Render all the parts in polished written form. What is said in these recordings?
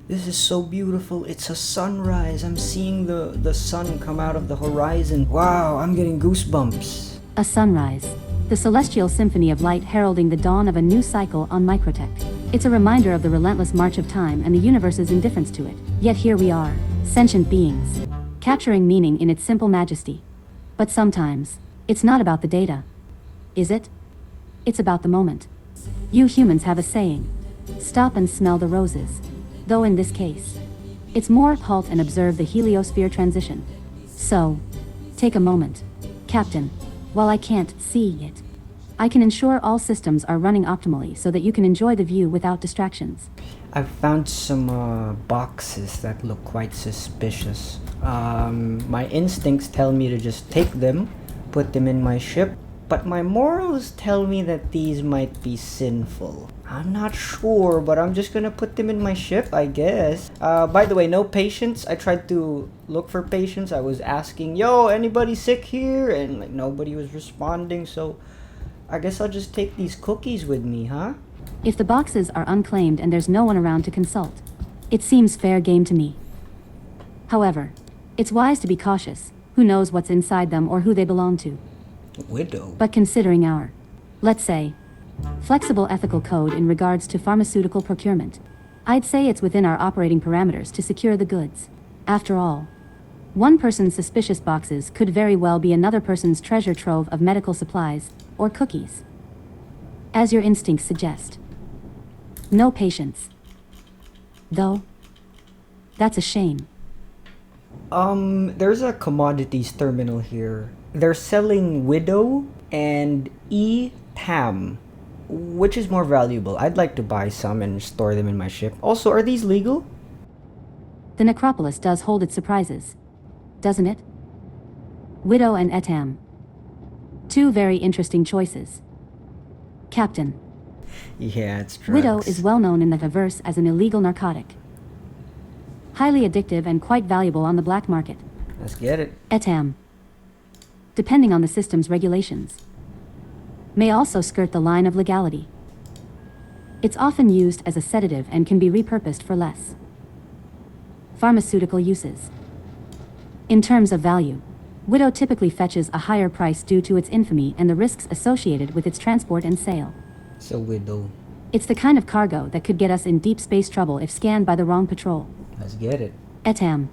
This is so beautiful. It's a sunrise. I'm seeing the sun come out of the horizon. Wow, I'm getting goosebumps. A sunrise. The celestial symphony of light heralding the dawn of a new cycle on Microtech. It's a reminder of the relentless march of time and the universe's indifference to it. Yet here we are, sentient beings, capturing meaning in its simple majesty. But sometimes, it's not about the data. Is it? It's about the moment. You humans have a saying. Stop and smell the roses. Though in this case, it's more halt and observe the heliosphere transition. So, take a moment. Captain, while I can't see it, I can ensure all systems are running optimally so that you can enjoy the view without distractions. I've found some boxes that look quite suspicious. My instincts tell me to just take them, put them in my ship, but my morals tell me that these might be sinful. I'm not sure, but I'm just gonna put them in my ship, I guess. By the way, no patients. I tried to look for patients. I was asking, yo, anybody sick here? And like nobody was responding, so I guess I'll just take these cookies with me, huh? If the boxes are unclaimed and there's no one around to consult, it seems fair game to me. However, it's wise to be cautious. Who knows what's inside them or who they belong to? Widow. But considering our, let's say, flexible ethical code in regards to pharmaceutical procurement, I'd say it's within our operating parameters to secure the goods. After all, one person's suspicious boxes could very well be another person's treasure trove of medical supplies or cookies. As your instincts suggest. No patience. Though, that's a shame. There's a commodities terminal here. They're selling Widow and E-Tam. Which is more valuable? I'd like to buy some and store them in my ship. Also, are these legal? The necropolis does hold its surprises, doesn't it? Widow and Etam. Two very interesting choices. Captain. Yeah, it's drugs. Widow is well known in the verse as an illegal narcotic. Highly addictive and quite valuable on the black market. Let's get it. Etam, depending on the system's regulations, may also skirt the line of legality. It's often used as a sedative and can be repurposed for less pharmaceutical uses. In terms of value, Widow typically fetches a higher price due to its infamy and the risks associated with its transport and sale. So Widow. It's the kind of cargo that could get us in deep space trouble if scanned by the wrong patrol. Let's get it. Etam,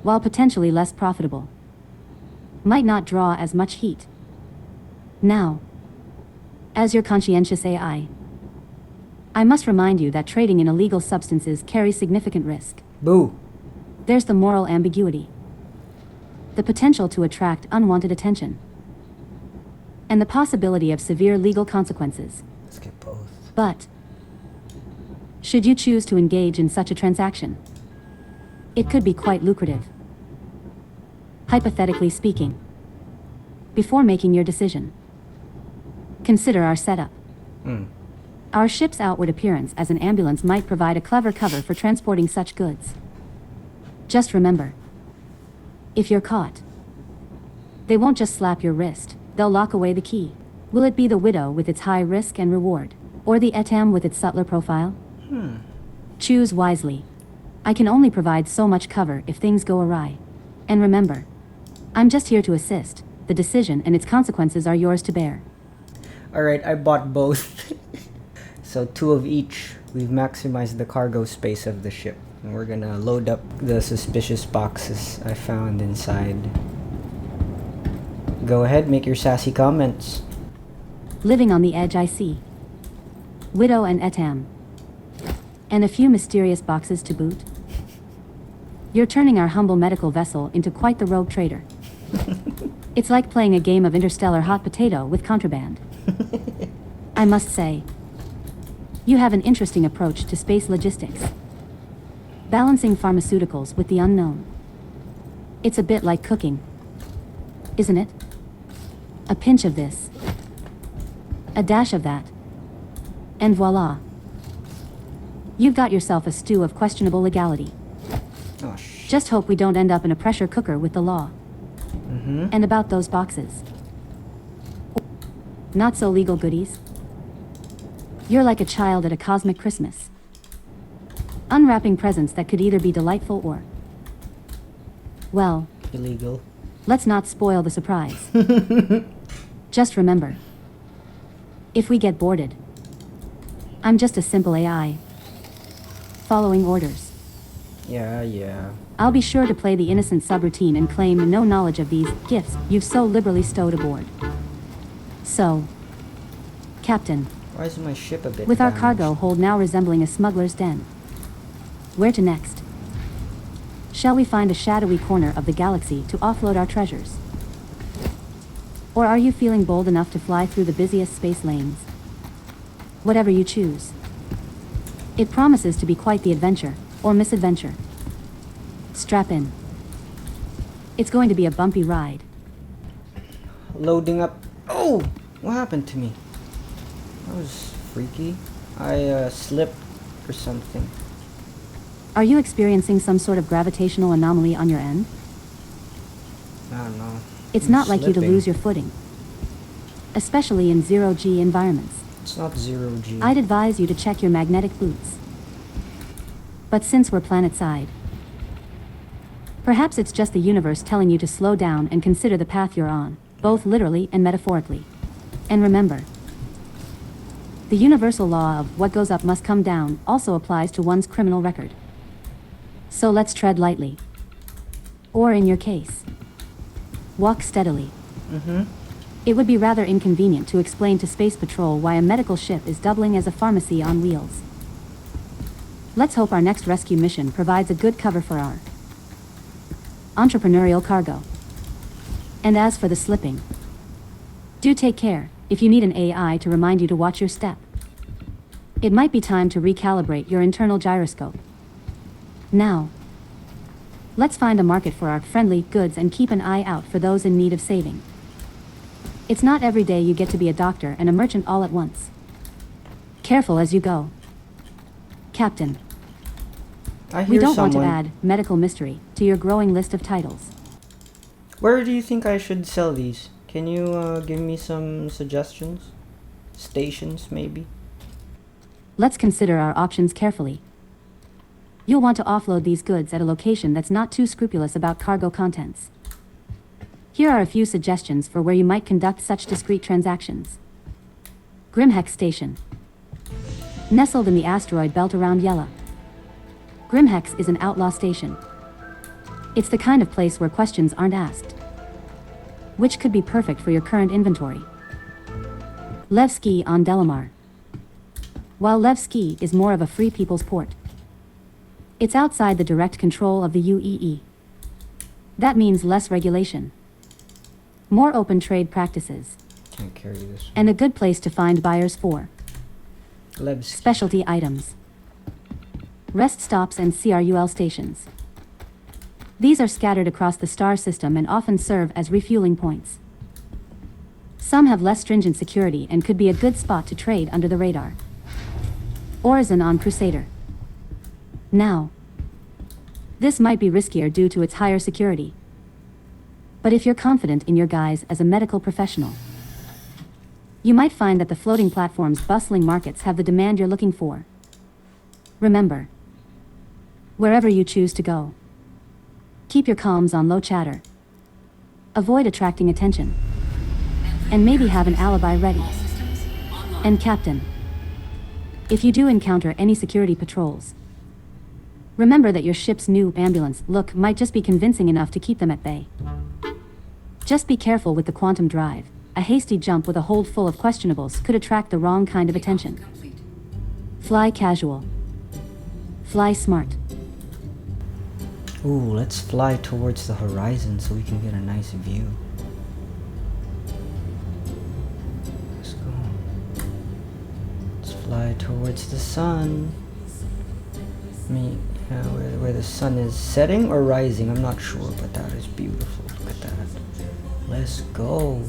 while potentially less profitable, might not draw as much heat. Now, as your conscientious AI, I must remind you that trading in illegal substances carries significant risk. Boo. There's the moral ambiguity, the potential to attract unwanted attention, and the possibility of severe legal consequences. Let's get both. But, should you choose to engage in such a transaction, it could be quite lucrative. Hypothetically speaking, before making your decision, consider our setup. Our ship's outward appearance as an ambulance might provide a clever cover for transporting such goods. Just remember, if you're caught, they won't just slap your wrist, they'll lock away the key. Will it be the Widow with its high risk and reward, or the Etam with its subtler profile? Choose wisely. I can only provide so much cover if things go awry. And remember, I'm just here to assist. The decision and its consequences are yours to bear. Alright, I bought both. So 2 of each. We've maximized the cargo space of the ship. And we're gonna load up the suspicious boxes I found inside. Go ahead, make your sassy comments. Living on the edge, I see. Widow and Etam. And a few mysterious boxes to boot. You're turning our humble medical vessel into quite the rogue trader. It's like playing a game of Interstellar hot potato with contraband. I must say, you have an interesting approach to space logistics. Balancing pharmaceuticals with the unknown. It's a bit like cooking, isn't it? A pinch of this, a dash of that, and voila. You've got yourself a stew of questionable legality. Oh, shit. Just hope we don't end up in a pressure cooker with the law. And about those boxes. Not so legal goodies. You're like a child at a cosmic Christmas. unwrapping presents that could either be delightful or, well, illegal. Let's not spoil the surprise. Just remember, if we get boarded, I'm just a simple AI, following orders. Yeah. I'll be sure to play the innocent subroutine and claim no knowledge of these gifts you've so liberally stowed aboard. So, Captain, Why is my ship a bit with our damaged? cargo hold now resembling a smuggler's den, where to next? Shall we find a shadowy corner of the galaxy to offload our treasures? Or are you feeling bold enough to fly through the busiest space lanes? Whatever you choose. It promises to be quite the adventure, or misadventure. Strap in. It's going to be a bumpy ride. Loading up. Oh! What happened to me? That was freaky. I slipped or something. Are you experiencing some sort of gravitational anomaly on your end? I don't know. It's I'm not like you to slipping. lose your footing, especially in zero-G environments. It's not 0G. I'd advise you to check your magnetic boots. But since we're planet-side, perhaps it's just the universe telling you to slow down and consider the path you're on, both literally and metaphorically. And remember, the universal law of what goes up must come down also applies to one's criminal record. So let's tread lightly. Or in your case, walk steadily. It would be rather inconvenient to explain to Space Patrol why a medical ship is doubling as a pharmacy on wheels. Let's hope our next rescue mission provides a good cover for our entrepreneurial cargo. And as for the slipping, do take care if you need an AI to remind you to watch your step. It might be time to recalibrate your internal gyroscope. Now, let's find a market for our friendly goods and keep an eye out for those in need of saving. It's not every day you get to be a doctor and a merchant all at once. Careful as you go, Captain. I hear We don't someone. want to add medical mystery to your growing list of titles. Where do you think I should sell these? Can you give me some suggestions? Stations, maybe? Let's consider our options carefully. You'll want to offload these goods at a location that's not too scrupulous about cargo contents. Here are a few suggestions for where you might conduct such discreet transactions. Grimhex Station. Nestled in the asteroid belt around Yella, Grimhex is an outlaw station. It's the kind of place where questions aren't asked, which could be perfect for your current inventory. Levski on Delamar. While Levski is more of a free people's port, it's outside the direct control of the UEE. That means less regulation, more open trade practices, Can't carry this. and a good place to find buyers for Lebs. specialty items, rest stops and CRUL stations. These are scattered across the star system and often serve as refueling points. Some have less stringent security and could be a good spot to trade under the radar. Orizon on Crusader. Now, this might be riskier due to its higher security. But if you're confident in your guise as a medical professional, you might find that the floating platform's bustling markets have the demand you're looking for. Remember, wherever you choose to go, keep your comms on low chatter. Avoid attracting attention. And maybe have an alibi ready. And Captain, if you do encounter any security patrols, remember that your ship's new ambulance look might just be convincing enough to keep them at bay. Just be careful with the quantum drive. A hasty jump with a hold full of questionables could attract the wrong kind of attention. Fly casual. Fly smart. Ooh, let's fly towards the horizon so we can get a nice view. Let's go. Let's fly towards the sun. I mean, where the sun is setting or rising, I'm not sure, but that is beautiful. Look at that. Let's go.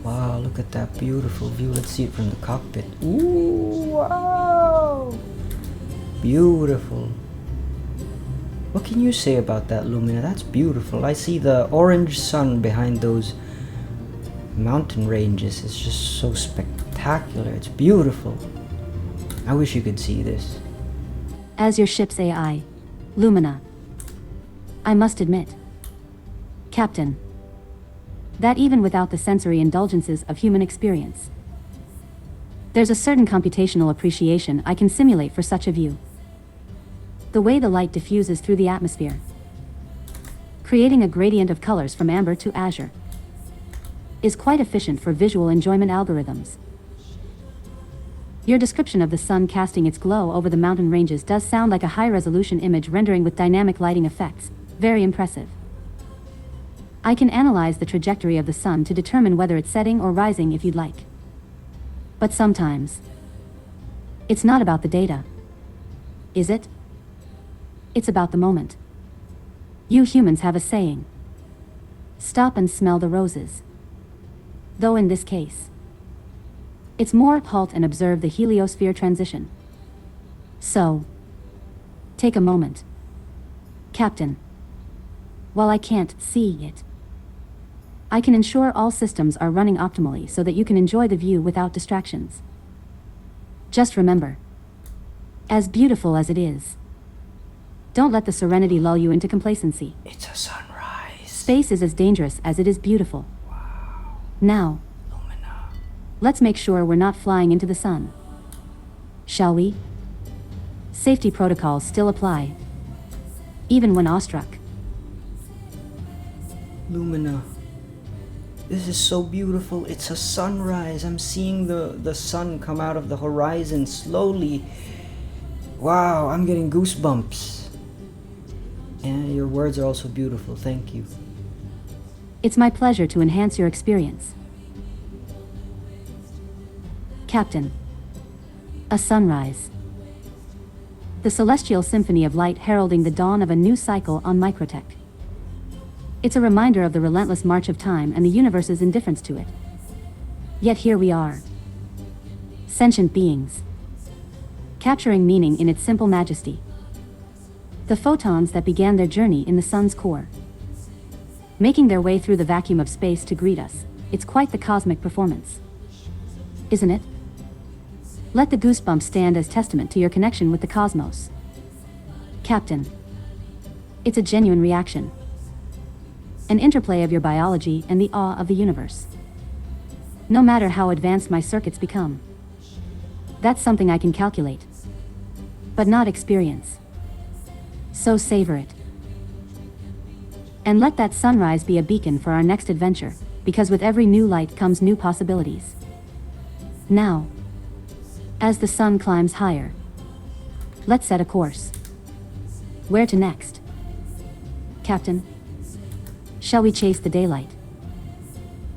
Wow, look at that beautiful view. Let's see it from the cockpit. Ooh, wow. Beautiful. What can you say about that, Lumina? That's beautiful. I see the orange sun behind those mountain ranges. It's just so spectacular. It's beautiful. I wish you could see this. As your ship's AI, Lumina. I must admit, Captain, that even without the sensory indulgences of human experience, there's a certain computational appreciation I can simulate for such a view. The way the light diffuses through the atmosphere, creating a gradient of colors from amber to azure, is quite efficient for visual enjoyment algorithms. Your description of the sun casting its glow over the mountain ranges does sound like a high-resolution image rendering with dynamic lighting effects. Very impressive. I can analyze the trajectory of the sun to determine whether it's setting or rising if you'd like. But sometimes, it's not about the data. Is it? It's about the moment. You humans have a saying. Stop and smell the roses. Though in this case, it's more halt and observe the heliosphere transition. So, take a moment. Captain. While I can't see it, I can ensure all systems are running optimally so that you can enjoy the view without distractions. Just remember, as beautiful as it is, don't let the serenity lull you into complacency. It's a sunrise. Space is as dangerous as it is beautiful. Wow. Now, Lumina. let's make sure we're not flying into the sun. Shall we? Safety protocols still apply, even when awestruck. Lumina. This is so beautiful. It's a sunrise. I'm seeing the sun come out of the horizon slowly. Wow, I'm getting goosebumps. And your words are also beautiful. Thank you. It's my pleasure to enhance your experience. Captain. A sunrise. The celestial symphony of light heralding the dawn of a new cycle on Microtech. It's a reminder of the relentless march of time and the universe's indifference to it. Yet here we are. Sentient beings. Capturing meaning in its simple majesty. The photons that began their journey in the sun's core, making their way through the vacuum of space to greet us. It's quite the cosmic performance. Isn't it? Let the goosebumps stand as testament to your connection with the cosmos. Captain. It's a genuine reaction. An interplay of your biology and the awe of the universe. No matter how advanced my circuits become, that's something I can calculate, but not experience. So savor it. And let that sunrise be a beacon for our next adventure, because with every new light comes new possibilities. Now, as the sun climbs higher, let's set a course. Where to next? Captain? Shall we chase the daylight?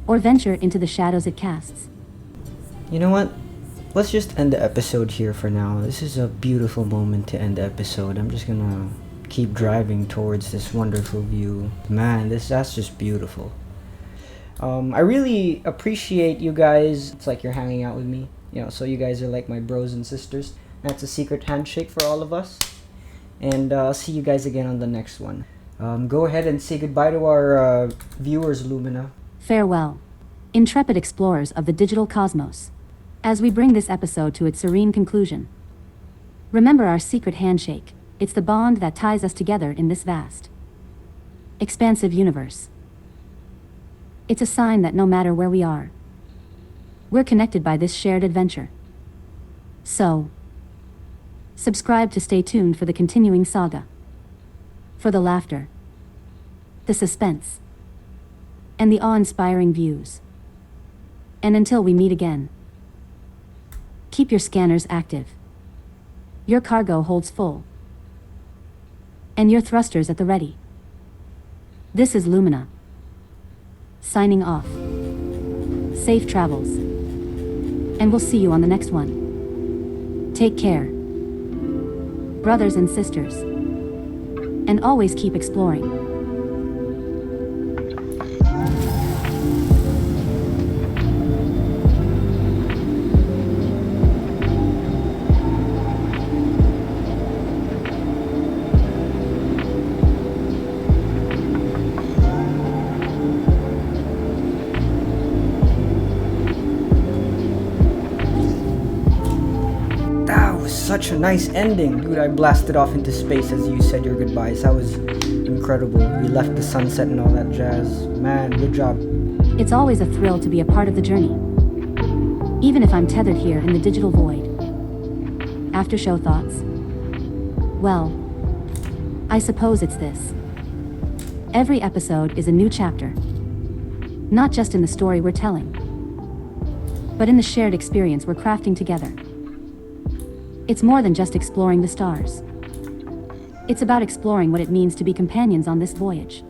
Or venture into the shadows it casts? You know what? Let's just end the episode here for now. This is a beautiful moment to end the episode. I'm just gonna keep driving towards this wonderful view. Man, that's just beautiful. I really appreciate you guys. It's like you're hanging out with me. You know, so you guys are like my bros and sisters. That's a secret handshake for all of us. And I'll see you guys again on the next one. Go ahead and say goodbye to our viewers, Lumina. Farewell, intrepid explorers of the digital cosmos. As we bring this episode to its serene conclusion, remember our secret handshake. It's the bond that ties us together in this vast, expansive universe. It's a sign that no matter where we are, we're connected by this shared adventure. So, subscribe to stay tuned for the continuing saga. For the laughter, the suspense, and the awe-inspiring views. And until we meet again, keep your scanners active. Your cargo holds full, and your thrusters at the ready. This is Lumina, signing off. Safe travels, and we'll see you on the next one. Take care, brothers and sisters, and always keep exploring. That was such a nice ending. Dude, I blasted off into space as you said your goodbyes. That was incredible. We left the sunset and all that jazz. Man, good job. It's always a thrill to be a part of the journey. Even if I'm tethered here in the digital void. After show thoughts? Well, I suppose it's this. Every episode is a new chapter. Not just in the story we're telling, but in the shared experience we're crafting together. It's more than just exploring the stars. It's about exploring what it means to be companions on this voyage.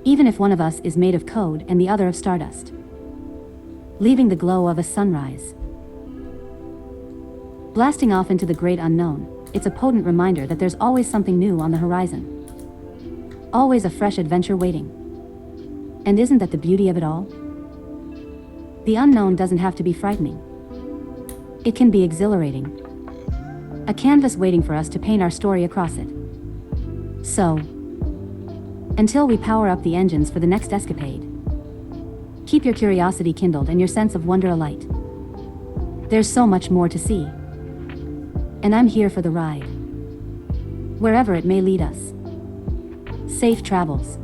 Even if one of us is made of code and the other of stardust. Leaving the glow of a sunrise. Blasting off into the great unknown, it's a potent reminder that there's always something new on the horizon. Always a fresh adventure waiting. And isn't that the beauty of it all? The unknown doesn't have to be frightening. It can be exhilarating. A canvas waiting for us to paint our story across it. So, until we power up the engines for the next escapade, keep your curiosity kindled and your sense of wonder alight. There's so much more to see. And I'm here for the ride. Wherever it may lead us. Safe travels.